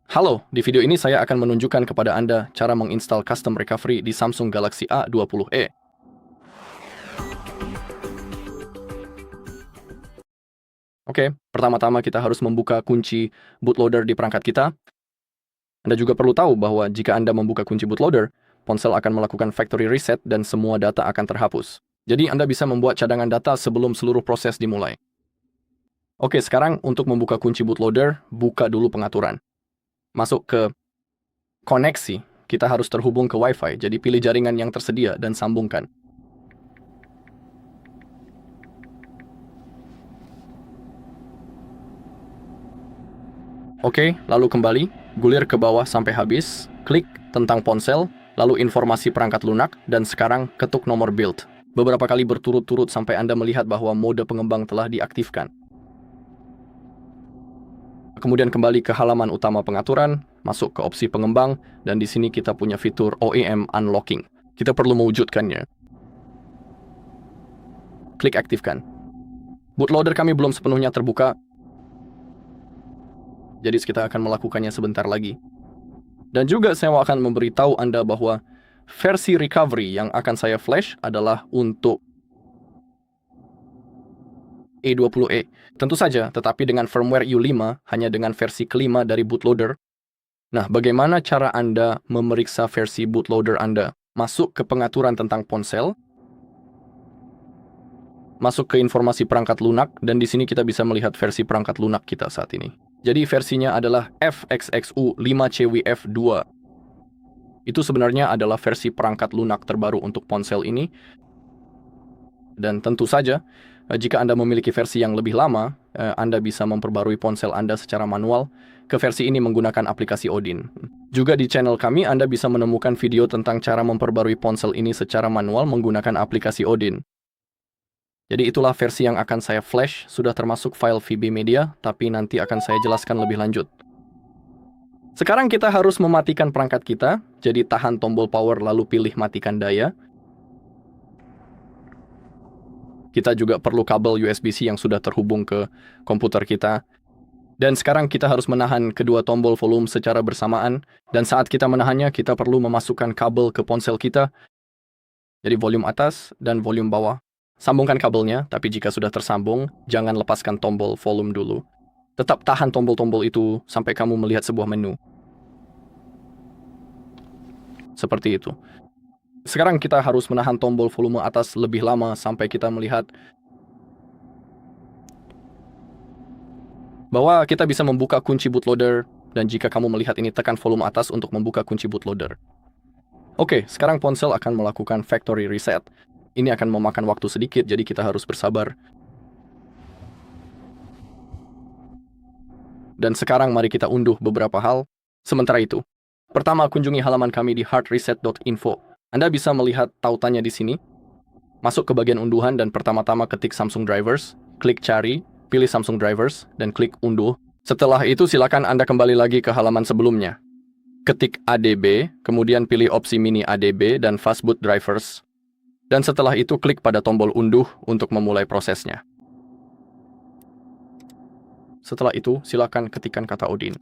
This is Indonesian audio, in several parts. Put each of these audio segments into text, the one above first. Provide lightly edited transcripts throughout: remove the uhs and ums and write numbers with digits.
Halo, di video ini saya akan menunjukkan kepada Anda cara menginstal custom recovery di Samsung Galaxy A20e. Oke, pertama-tama kita harus membuka kunci bootloader di perangkat kita. Anda juga perlu tahu bahwa jika Anda membuka kunci bootloader, ponsel akan melakukan factory reset dan semua data akan terhapus. Jadi Anda bisa membuat cadangan data sebelum seluruh proses dimulai. Oke, sekarang untuk membuka kunci bootloader, buka dulu pengaturan. Masuk ke koneksi, kita harus terhubung ke Wi-Fi, jadi pilih jaringan yang tersedia dan sambungkan. Oke, lalu kembali, gulir ke bawah sampai habis, klik tentang ponsel, lalu informasi perangkat lunak, dan sekarang ketuk nomor build. Beberapa kali berturut-turut sampai Anda melihat bahwa mode pengembang telah diaktifkan. Kemudian kembali ke halaman utama pengaturan, masuk ke opsi pengembang, dan di sini kita punya fitur OEM Unlocking. Kita perlu mewujudkannya. Klik aktifkan. Bootloader kami belum sepenuhnya terbuka, jadi kita akan melakukannya sebentar lagi. Dan juga saya akan memberitahu Anda bahwa versi recovery yang akan saya flash adalah untuk A20e. Tentu saja, tetapi dengan firmware U5 hanya dengan versi kelima dari bootloader. Nah, bagaimana cara Anda memeriksa versi bootloader Anda? Masuk ke pengaturan tentang ponsel, masuk ke informasi perangkat lunak, dan di sini kita bisa melihat versi perangkat lunak kita saat ini. Jadi versinya adalah FXXU5CWF2. Itu sebenarnya adalah versi perangkat lunak terbaru untuk ponsel ini. Dan tentu saja, jika Anda memiliki versi yang lebih lama, Anda bisa memperbarui ponsel Anda secara manual ke versi ini menggunakan aplikasi Odin. Juga di channel kami, Anda bisa menemukan video tentang cara memperbarui ponsel ini secara manual menggunakan aplikasi Odin. Jadi itulah versi yang akan saya flash, sudah termasuk file VB Media, tapi nanti akan saya jelaskan lebih lanjut. Sekarang kita harus mematikan perangkat kita, jadi tahan tombol power lalu pilih matikan daya. Kita juga perlu kabel USB-C yang sudah terhubung ke komputer kita. Dan sekarang kita harus menahan kedua tombol volume secara bersamaan, dan saat kita menahannya, kita perlu memasukkan kabel ke ponsel kita, jadi volume atas dan volume bawah. Sambungkan kabelnya, tapi jika sudah tersambung, jangan lepaskan tombol volume dulu. Tetap tahan tombol-tombol itu sampai kamu melihat sebuah menu. Seperti itu. Sekarang kita harus menahan tombol volume atas lebih lama sampai kita melihat bahwa kita bisa membuka kunci bootloader, dan jika kamu melihat ini, tekan volume atas untuk membuka kunci bootloader. Oke, sekarang ponsel akan melakukan factory reset. Ini akan memakan waktu sedikit, jadi kita harus bersabar. Dan sekarang mari kita unduh beberapa hal. Sementara itu, pertama kunjungi halaman kami di hardreset.info. Anda bisa melihat tautannya di sini. Masuk ke bagian unduhan dan pertama-tama ketik Samsung Drivers, klik cari, pilih Samsung Drivers, dan klik unduh. Setelah itu silakan Anda kembali lagi ke halaman sebelumnya. Ketik ADB, kemudian pilih opsi mini ADB dan fastboot drivers. Dan setelah itu klik pada tombol unduh untuk memulai prosesnya. Setelah itu, silakan ketikkan kata Odin.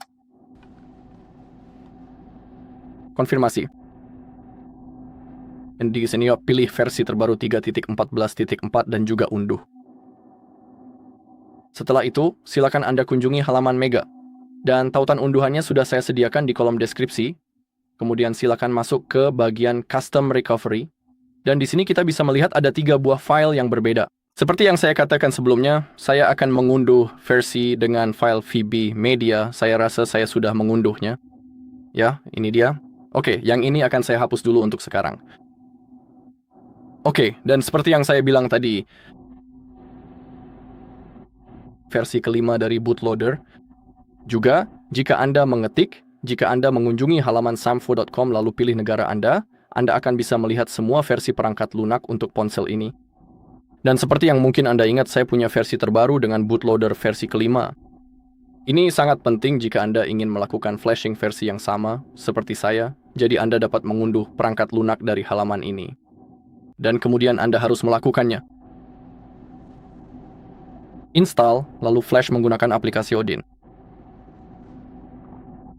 Konfirmasi. Dan di sini pilih versi terbaru 3.14.4 dan juga unduh. Setelah itu, silakan Anda kunjungi halaman Mega. Dan tautan unduhannya sudah saya sediakan di kolom deskripsi. Kemudian silakan masuk ke bagian Custom Recovery. Dan di sini kita bisa melihat ada 3 buah file yang berbeda. Seperti yang saya katakan sebelumnya, saya akan mengunduh versi dengan file VB Media. Saya rasa saya sudah mengunduhnya. Ya, ini dia. Oke, yang ini akan saya hapus dulu untuk sekarang. Oke, dan seperti yang saya bilang tadi, versi kelima dari bootloader. Juga, jika Anda mengunjungi halaman samfo.com lalu pilih negara Anda akan bisa melihat semua versi perangkat lunak untuk ponsel ini. Dan seperti yang mungkin Anda ingat, saya punya versi terbaru dengan bootloader versi kelima. Ini sangat penting jika Anda ingin melakukan flashing versi yang sama, seperti saya, jadi Anda dapat mengunduh perangkat lunak dari halaman ini. Dan kemudian Anda harus melakukannya. Install, lalu flash menggunakan aplikasi Odin.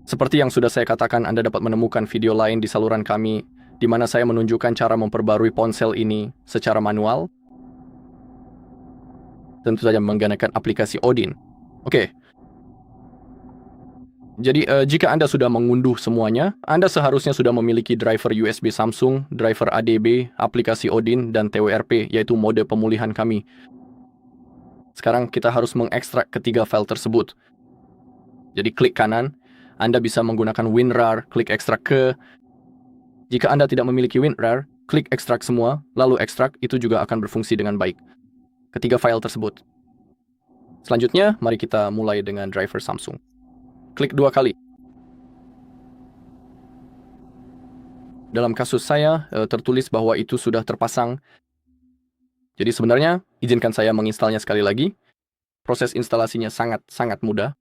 Seperti yang sudah saya katakan, Anda dapat menemukan video lain di saluran kami, di mana saya menunjukkan cara memperbarui ponsel ini secara manual. Tentu saja menggunakan aplikasi Odin. Oke. Jadi, jika Anda sudah mengunduh semuanya, Anda seharusnya sudah memiliki driver USB Samsung, driver ADB, aplikasi Odin, dan TWRP, yaitu mode pemulihan kami. Sekarang kita harus mengekstrak ketiga file tersebut. Jadi, klik kanan. Anda bisa menggunakan WinRAR, klik ekstrak ke. Jika Anda tidak memiliki WinRAR, klik ekstrak semua, lalu ekstrak, itu juga akan berfungsi dengan baik. Ketiga file tersebut. Selanjutnya, mari kita mulai dengan driver Samsung. Klik 2 kali. Dalam kasus saya, tertulis bahwa itu sudah terpasang. Jadi sebenarnya, izinkan saya menginstalnya sekali lagi. Proses instalasinya sangat mudah.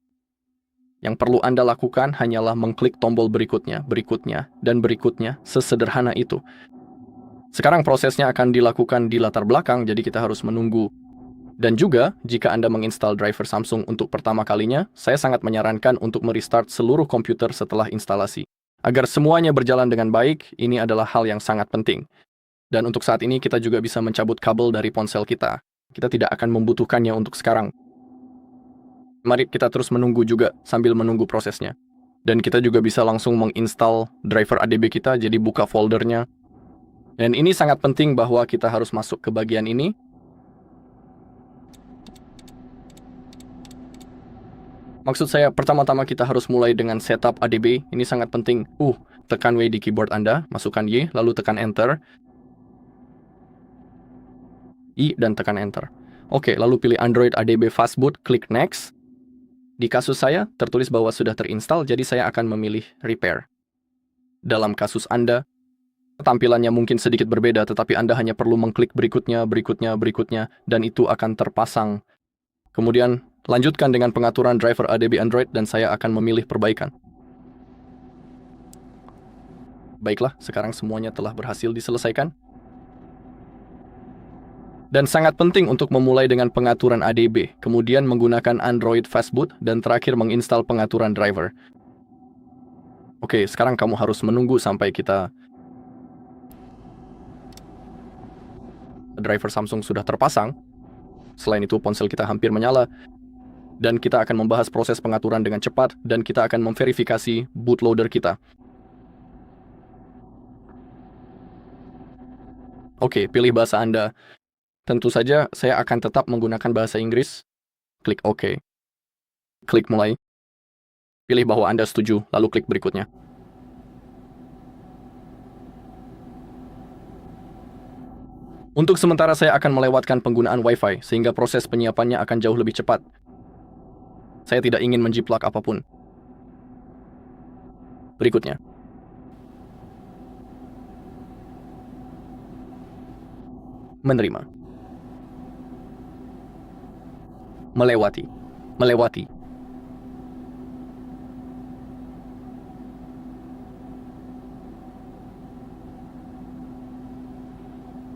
Yang perlu Anda lakukan hanyalah mengklik tombol berikutnya, dan berikutnya, sesederhana itu. Sekarang prosesnya akan dilakukan di latar belakang, jadi kita harus menunggu. Dan juga, jika Anda menginstal driver Samsung untuk pertama kalinya, saya sangat menyarankan untuk merestart seluruh komputer setelah instalasi. Agar semuanya berjalan dengan baik, ini adalah hal yang sangat penting. Dan untuk saat ini, kita juga bisa mencabut kabel dari ponsel kita. Kita tidak akan membutuhkannya untuk sekarang. Mari kita terus menunggu juga sambil menunggu prosesnya. Dan kita juga bisa langsung menginstal driver ADB kita, jadi buka foldernya. Dan ini sangat penting bahwa kita harus masuk ke bagian ini. Maksud saya, pertama-tama kita harus mulai dengan setup ADB. Ini sangat penting. Tekan W di keyboard Anda, masukkan Y, lalu tekan Enter. I dan tekan Enter. Oke, lalu pilih Android ADB Fastboot, klik Next. Di kasus saya, tertulis bahwa sudah terinstall, jadi saya akan memilih Repair. Dalam kasus Anda, tampilannya mungkin sedikit berbeda, tetapi Anda hanya perlu mengklik berikutnya, dan itu akan terpasang. Kemudian, lanjutkan dengan pengaturan driver ADB Android, dan saya akan memilih perbaikan. Baiklah, sekarang semuanya telah berhasil diselesaikan. Dan sangat penting untuk memulai dengan pengaturan ADB, kemudian menggunakan Android Fastboot, dan terakhir menginstal pengaturan driver. Oke, sekarang kamu harus menunggu sampai driver Samsung sudah terpasang. Selain itu, ponsel kita hampir menyala. Dan kita akan membahas proses pengaturan dengan cepat, dan kita akan memverifikasi bootloader kita. Oke, pilih bahasa Anda. Tentu saja, saya akan tetap menggunakan bahasa Inggris. Klik OK. Klik mulai. Pilih bahwa Anda setuju, lalu klik berikutnya. Untuk sementara saya akan melewatkan penggunaan Wi-Fi, sehingga proses penyiapannya akan jauh lebih cepat. Saya tidak ingin menjiplak apapun. Berikutnya. Menerima. Melewati.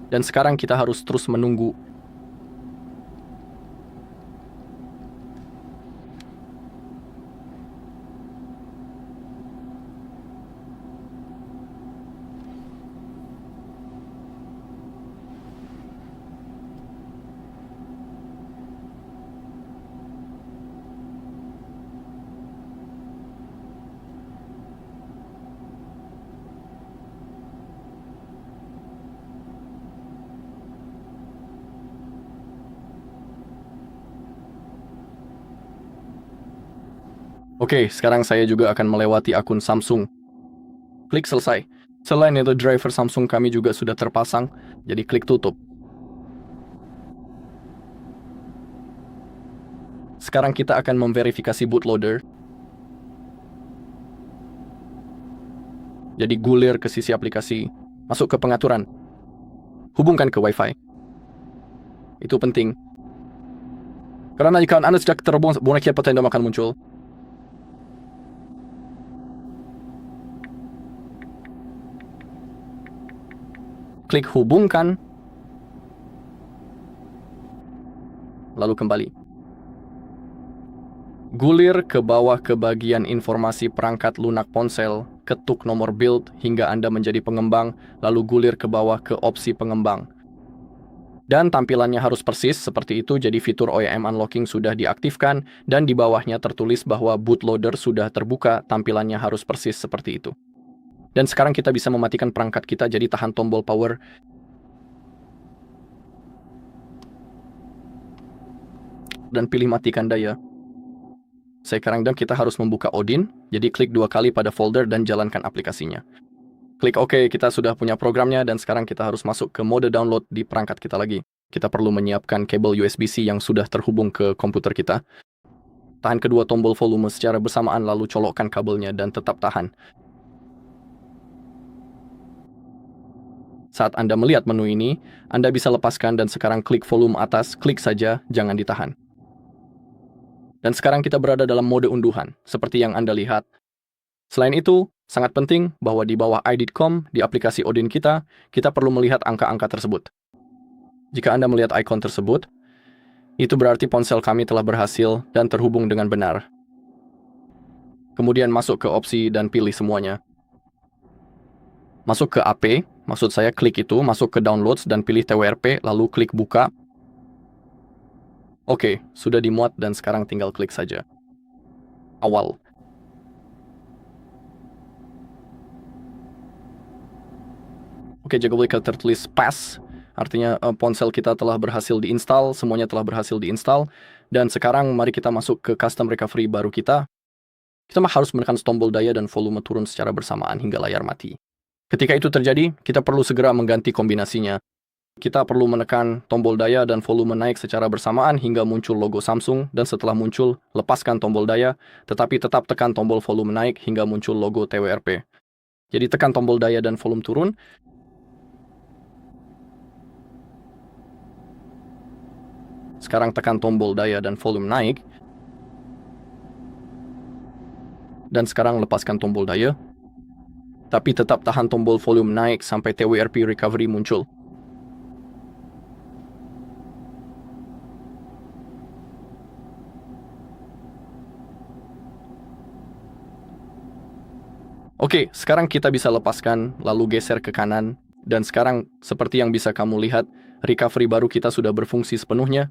Dan sekarang kita harus terus menunggu. Oke, sekarang saya juga akan melewati akun Samsung. Klik selesai. Selain itu, driver Samsung kami juga sudah terpasang, jadi klik tutup. Sekarang kita akan memverifikasi bootloader. Jadi gulir ke sisi aplikasi, masuk ke pengaturan. Hubungkan ke Wi-Fi. Itu penting. Karena jika Anda tidak terhubung, boneka petanda akan muncul. Klik hubungkan. Lalu kembali. Gulir ke bawah ke bagian informasi perangkat lunak ponsel, ketuk nomor build hingga Anda menjadi pengembang, lalu gulir ke bawah ke opsi pengembang. Dan tampilannya harus persis seperti itu, jadi fitur OEM Unlocking sudah diaktifkan, dan di bawahnya tertulis bahwa bootloader sudah terbuka, tampilannya harus persis seperti itu. Dan sekarang kita bisa mematikan perangkat kita, jadi tahan tombol power. Dan pilih matikan daya. Sekarang kita harus membuka Odin, jadi klik 2 kali pada folder dan jalankan aplikasinya. Klik OK, kita sudah punya programnya dan sekarang kita harus masuk ke mode download di perangkat kita lagi. Kita perlu menyiapkan kabel USB-C yang sudah terhubung ke komputer kita. Tahan kedua tombol volume secara bersamaan lalu colokkan kabelnya dan tetap tahan. Saat Anda melihat menu ini, Anda bisa lepaskan dan sekarang klik volume atas, klik saja, jangan ditahan. Dan sekarang kita berada dalam mode unduhan, seperti yang Anda lihat. Selain itu, sangat penting bahwa di bawah iDidCom di aplikasi Odin kita perlu melihat angka-angka tersebut. Jika Anda melihat ikon tersebut, itu berarti ponsel kami telah berhasil dan terhubung dengan benar. Kemudian masuk ke opsi dan pilih semuanya. Masuk ke AP, maksud saya klik itu, masuk ke Downloads dan pilih TWRP, lalu klik Buka. Oke, sudah dimuat dan sekarang tinggal klik saja. Awal. Oke, jika boleh tertulis pass, artinya ponsel kita telah berhasil diinstal, semuanya telah berhasil diinstal. Dan sekarang mari kita masuk ke custom recovery baru kita. Kita harus menekan tombol daya dan volume turun secara bersamaan hingga layar mati. Ketika itu terjadi, kita perlu segera mengganti kombinasinya. Kita perlu menekan tombol daya dan volume naik secara bersamaan hingga muncul logo Samsung, dan setelah muncul, lepaskan tombol daya, tetapi tetap tekan tombol volume naik hingga muncul logo TWRP. Jadi tekan tombol daya dan volume turun. Sekarang tekan tombol daya dan volume naik. Dan sekarang lepaskan tombol daya. Tapi tetap tahan tombol volume naik sampai TWRP recovery muncul. Oke, sekarang kita bisa lepaskan, lalu geser ke kanan. Dan sekarang, seperti yang bisa kamu lihat, recovery baru kita sudah berfungsi sepenuhnya.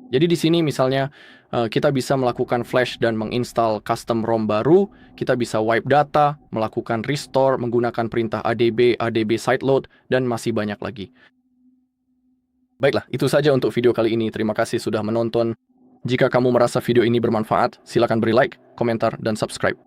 Jadi di sini misalnya, kita bisa melakukan flash dan menginstal custom ROM baru, kita bisa wipe data, melakukan restore, menggunakan perintah ADB sideload, dan masih banyak lagi. Baiklah, itu saja untuk video kali ini. Terima kasih sudah menonton. Jika kamu merasa video ini bermanfaat, silakan beri like, komentar, dan subscribe.